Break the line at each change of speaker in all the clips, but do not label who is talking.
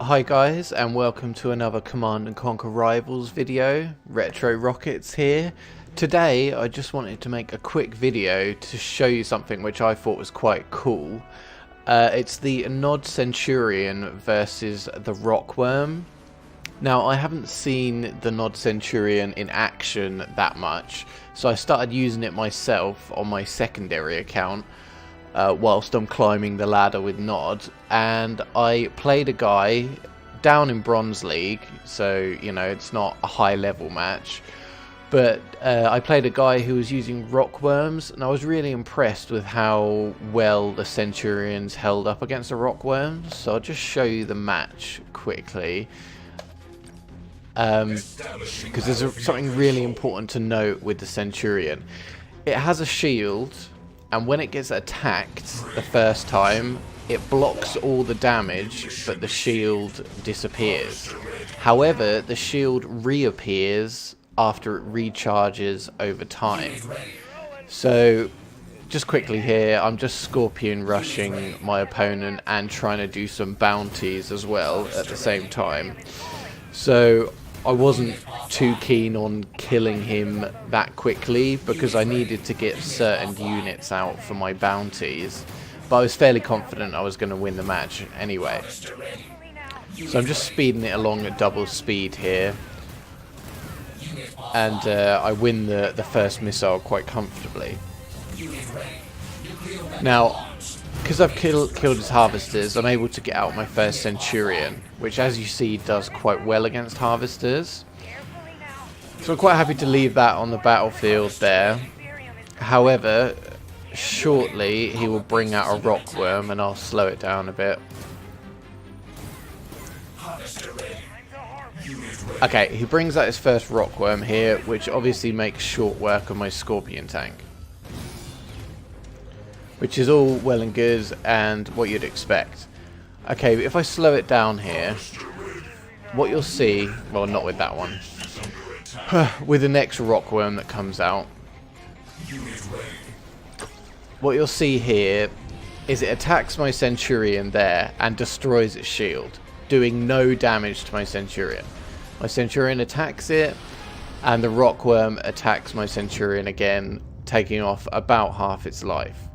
Hi guys, and welcome to another Command & Conquer Rivals video. Retro Rockets here. Today I just wanted to make a quick video to show you something which I thought was quite cool. It's the Nod Centurion versus the Rockworm. Now I haven't seen the Nod Centurion in action that much, so I started using it myself on my secondary account. Whilst I'm climbing the ladder with Nod, and I played a guy down in Bronze League, so you know it's not a high level match, but I played a guy who was using Rockworms, and I was really impressed with how well the Centurions held up against the Rockworms. So I'll just show you the match quickly, because there's something really important to note with the Centurion. It has a shield, and when it gets attacked the first time, it blocks all the damage, but the shield disappears. However, the shield reappears after it recharges over time. So, just quickly here, I'm just Scorpion rushing my opponent and trying to do some bounties as well at the same time. So, I wasn't too keen on killing him that quickly because I needed to get certain units out for my bounties, but I was fairly confident I was going to win the match anyway. So I'm just speeding it along at double speed here, and I win the first missile quite comfortably. Now, because I've killed his harvesters, I'm able to get out my first Centurion, which as you see does quite well against harvesters. So I'm quite happy to leave that on the battlefield there. However, shortly he will bring out a Rockworm and I'll slow it down a bit. Okay, he brings out his first Rockworm here, which obviously makes short work of my Scorpion tank, which is all well and good and what you'd expect. Okay, if I slow it down here, what you'll see, well, not with that one, with the next Rockworm that comes out, what you'll see here is it attacks my Centurion there and destroys its shield, doing no damage to my Centurion. My Centurion attacks it, and the Rockworm attacks my Centurion again, taking off about half its life.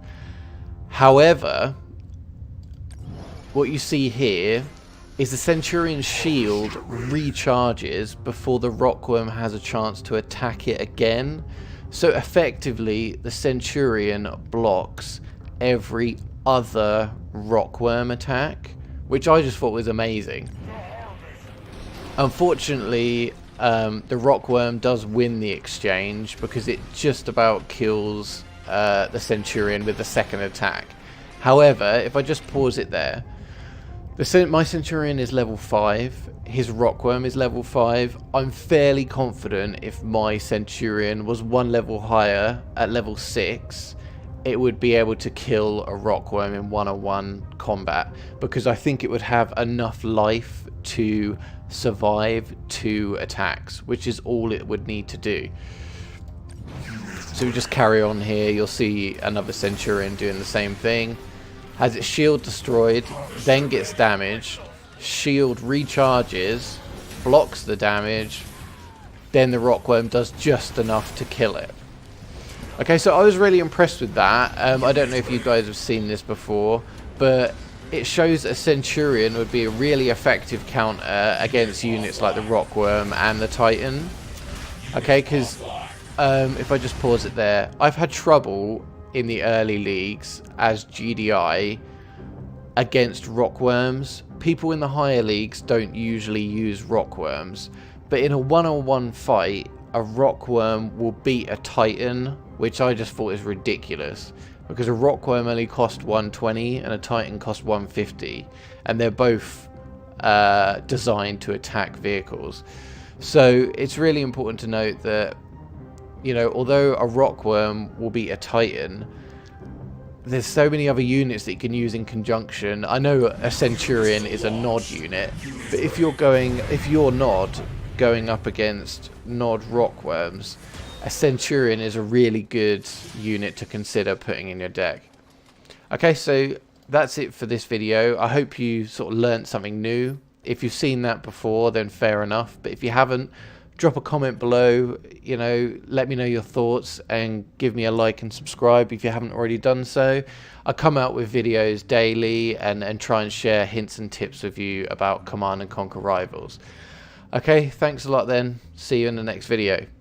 However, what you see here is the Centurion's shield recharges before the Rockworm has a chance to attack it again. So effectively, the Centurion blocks every other Rockworm attack, which I just thought was amazing. Unfortunately, the Rockworm does win the exchange because it just about kills the Centurion with the second attack. However, if I just pause it there, my Centurion is level 5, his Rockworm is level 5. I'm fairly confident if my Centurion was one level higher at level 6, it would be able to kill a Rockworm in one-on-one combat, because I think it would have enough life to survive 2 attacks, which is all it would need to do. So we just carry on here. You'll see another Centurion doing the same thing. Has its shield destroyed, then gets damaged. Shield recharges, blocks the damage. Then the Rockworm does just enough to kill it. Okay, so I was really impressed with that. I don't know if you guys have seen this before, but it shows a Centurion would be a really effective counter against units like the Rockworm and the Titan. Okay, because if I just pause it there, I've had trouble in the early leagues as GDI against Rockworms. People in the higher leagues don't usually use Rockworms, but in a one-on-one fight, a Rockworm will beat a Titan, which I just thought is ridiculous, because a Rockworm only cost 120 and a Titan cost 150, and they're both designed to attack vehicles. So it's really important to note that, you know, although a Rockworm will beat a Titan, there's so many other units that you can use in conjunction. I know a Centurion is a Nod unit, but if you're Nod going up against Nod Rockworms, a Centurion is a really good unit to consider putting in your deck. Okay, so that's it for this video. I hope you sort of learnt something new. If you've seen that before, then fair enough. But if you haven't, drop a comment below, you know, let me know your thoughts and give me a like and subscribe if you haven't already done so. I come out with videos daily and try and share hints and tips with you about Command and Conquer Rivals. Okay, thanks a lot then. See you in the next video.